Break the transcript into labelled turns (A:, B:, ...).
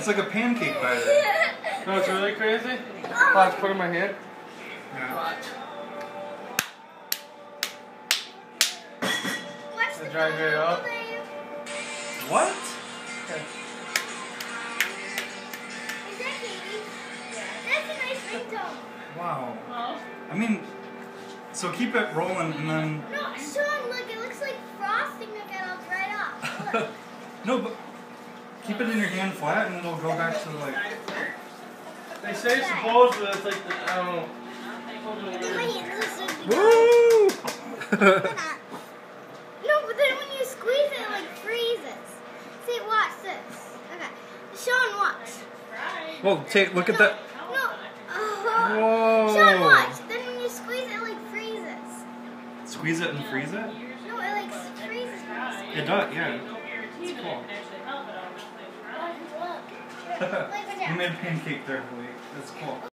A: It's like a pancake batter.
B: No, it's really crazy. Watch, put it in my hand.
A: Yeah.
B: It dries right out.
A: What?
B: Okay.
C: Is that Katie? That's a nice ringtone.
A: Wow.
D: Well,
A: I mean, so keep it rolling and then.
C: No, Sean, look, it looks like frosting that got all dried off. Look.
A: No, but keep it in your hand flat and it'll go back to like.
B: They say supposedly it's like the, I don't know.
A: Woo!
C: No, but then when you squeeze it, it like freezes. See, watch this. Okay. Sean, watch.
A: Well, look at that.
C: No.
A: Whoa!
C: Sean, watch. Then when you squeeze it, it like freezes.
A: Squeeze it and freeze it?
C: No, it like freezes.
A: It does, yeah. It's cool.
C: Look.
A: You made a pancake there, Blake. That's cool.